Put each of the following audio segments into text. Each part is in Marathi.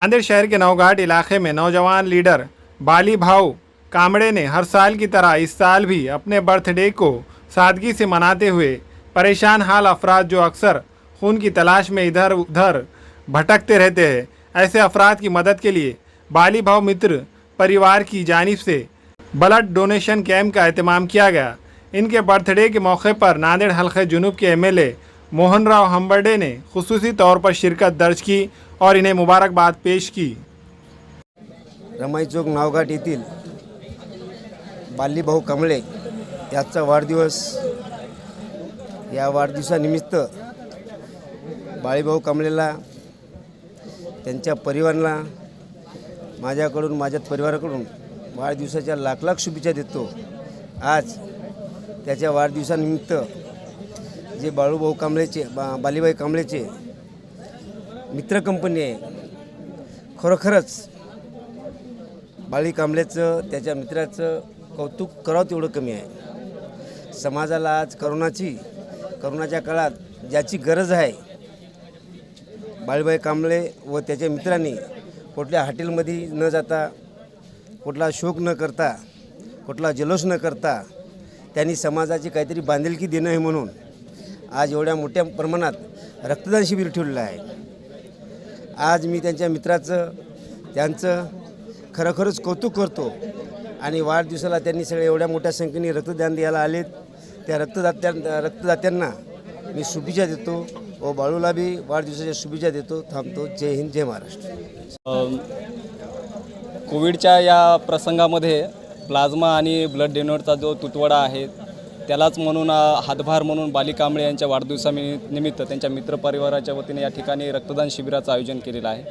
नांदेड़ शहर के नौघाट इलाके में नौजवान लीडर बाली भाऊ कामड़े ने हर साल की तरह इस साल भी अपने बर्थडे को सादगी से मनाते हुए परेशान हाल अफराद जो अक्सर खून की तलाश में इधर उधर भटकते रहते हैं, ऐसे अफराद की मदद के लिए बाली भाऊ मित्र परिवार की जानिब से ब्लड डोनेशन कैंप का एहतमाम किया गया। इनके बर्थडे के मौके पर नांदेड़ हल्के जुनूब के एमएलए मोहन राव हंबर्डे ने खुसूसी तौर पर शिरकत दर्ज की और इन्हें मुबारकबाद पेश की। रमाई चौक नावघाट येथील बालीभाऊ कांबळे याचा वाढदिवस, या वाढदिवसानिमित्त बाळीभाऊ कांबळेला त्यांच्या परिवाराला माझ्याकडून, माझ्या परिवाराकडून वाढदिवसाच्या लाख लाख शुभेच्छा देतो। आज त्याच्या वाढदिवसानिमित्त जे बाळूभाऊ कांबळेचे बालीबाई कांबळेचे मित्र कंपनी आहे, खरोखरच बाळी कांबळेचं त्याच्या मित्राचं कौतुक करावं तेवढं कमी आहे। समाजाला आज करोनाच्या काळात ज्याची गरज आहे, बाळीबाई कांबळे व त्याच्या मित्रांनी कुठल्या हॉटेलमध्ये न जाता, कुठला शोक न करता, कुठला जल्लोष न करता त्यांनी समाजाची काहीतरी बांधिलकी देणं आहे म्हणून आज एवढ्या मोठ्या प्रमाणात रक्तदान शिबिर ठेवलेलं आहे। आज मी त्यांच्या मित्राचं त्यांचं खरोखरच कौतुक करतो आणि वाढदिवसाला त्यांनी सगळे एवढ्या मोठ्या संख्येने रक्तदान द्यायला आलेत, त्या रक्तदात्यांना मी शुभेच्छा देतो व बाळूला बी वाढदिवसाच्या शुभेच्छा देतो। थांबतो। जय हिंद, जय महाराष्ट्र। कोविडच्या या प्रसंगामध्ये प्लाझ्मा आणि ब्लड डोनरचा जो तुटवडा आहे त्यालाच म्हणून हातभार म्हणून बाली कांबळे यांच्या वाढदिवसानिमित्त त्यांच्या मित्रपरिवाराच्या वतीने या ठिकाणी रक्तदान शिबिराचं आयोजन केलेलं आहे।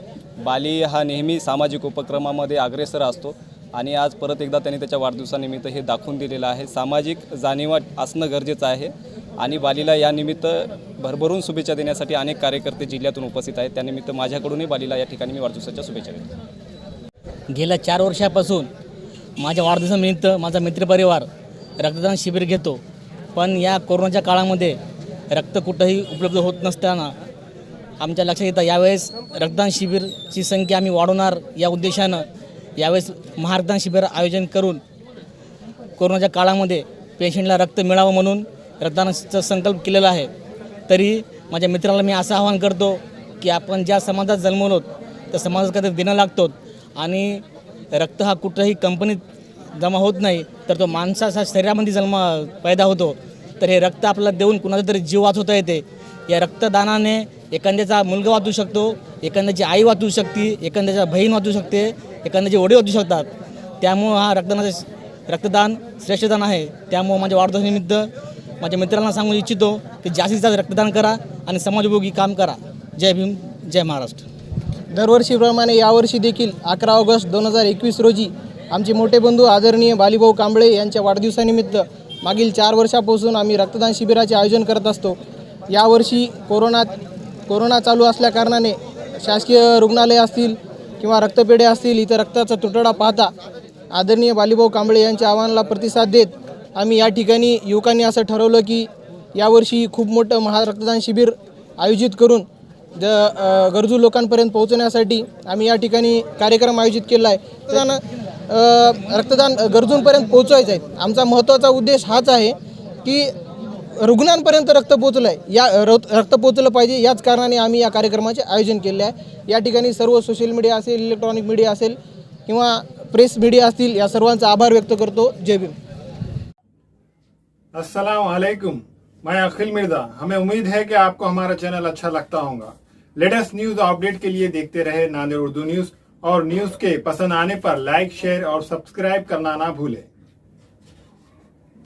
बाली हा नेहमी सामाजिक उपक्रमामध्ये अग्रेसर असतो आणि आज परत एकदा त्यांनी त्याच्या वाढदिवसानिमित्त हे दाखवून दिलेलं आहे। सामाजिक जाणीवा असणं गरजेचं आहे आणि बालीला यानिमित्त भरभरून शुभेच्छा देण्यासाठी अनेक कार्यकर्ते जिल्ह्यातून उपस्थित आहेत। त्यानिमित्त माझ्याकडूनही बालीला या ठिकाणी मी वाढदिवसाच्या शुभेच्छा देतो। गेल्या 4 वर्षापासून माझ्या वाढदिवसानिमित्त माझा मित्रपरिवार रक्तदान शिबिर घेतो, पण या कोरोनाच्या काळामध्ये रक्त कुठंही उपलब्ध होत नसताना आमच्या लक्षात येतं यावेळेस रक्तदान शिबिरची संख्या आम्ही वाढवणार या उद्देशानं यावेळेस महारक्तदान शिबिर आयोजन करून कोरोनाच्या काळामध्ये पेशंटला रक्त मिळावं म्हणून रक्तदानाचा संकल्प केलेला आहे। तरी माझ्या मित्राला मी असं आवाहन करतो की आपण ज्या समाजात जन्मलो त्या समाजात काहीतरी देणं लागतो आणि रक्त हा कुठंही कंपनीत जमा होत नाही, तर तो माणसाच्या शरीरामध्ये पैदा होतो। तर हे रक्त आपल्याला देऊन कुणाचा तरी जीव वाचवता येते। या रक्तदानाने एखाद्याचा मुलगा वाचू शकतो, एखाद्याची आई वाचू शकते, एखाद्याच्या बहीण वाचू शकते, एखाद्याचे वडील वाचू शकतात। त्यामुळं हा रक्तदान श्रेष्ठदान आहे। त्यामुळं माझ्या वाढदिवसानिमित्त माझ्या मित्रांना सांगू इच्छितो की जास्तीत जास्त रक्तदान करा आणि समाजोपयोगी काम करा। जय भीम, जय महाराष्ट्र। दरवर्षीप्रमाणे यावर्षी देखील 11 ऑगस्ट 2021 रोजी आमचे मोठे बंधू आदरणीय बालीभाऊ कांबळे यांच्या वाढदिवसानिमित्त मागील 4 वर्षापासून आम्ही रक्तदान शिबिराचे आयोजन करत असतो। यावर्षी कोरोना चालू असल्याकारणाने शासकीय रुग्णालय असतील किंवा रक्तपेढे असतील, इथं रक्ताचा तुटवडा पाहता आदरणीय बालीभाऊ कांबळे यांच्या आवाहनाला प्रतिसाद देत आम्ही या ठिकाणी युवकांनी असं ठरवलं की यावर्षी खूप मोठं रक्तदान शिबिर आयोजित करून गरजू लोकांपर्यंत पोहोचण्यासाठी आम्ही या ठिकाणी कार्यक्रम आयोजित केला आहे। रक्तदान गरजूंपर्यंत पोहोचवायचं आहे। आमचा महत्त्वाचा उद्देश हाच आहे की रुग्णांपर्यंत रक्त पोहोचलं आहे, रक्त पोहोचलं पाहिजे, याच कारणाने आम्ही या कार्यक्रमाचे आयोजन केले आहे। या ठिकाणी सर्व सोशल मीडिया असेल, इलेक्ट्रॉनिक मीडिया असेल किंवा प्रेस मीडिया असतील, या सर्वांचा आभार व्यक्त करतो। जय भीम। अस्सलाम वालेकुम, मैं अखिल मिर्जा। हमें उम्मीद है कि आपको हमारा चैनल अच्छा लगता होगा। लेटेस्ट न्यूज अपडेट के लिए देखते रहे नांदेड़ उर्दू न्यूज, और न्यूज के पसंद आने पर लाइक, शेयर और सब्सक्राइब करना ना भूलें।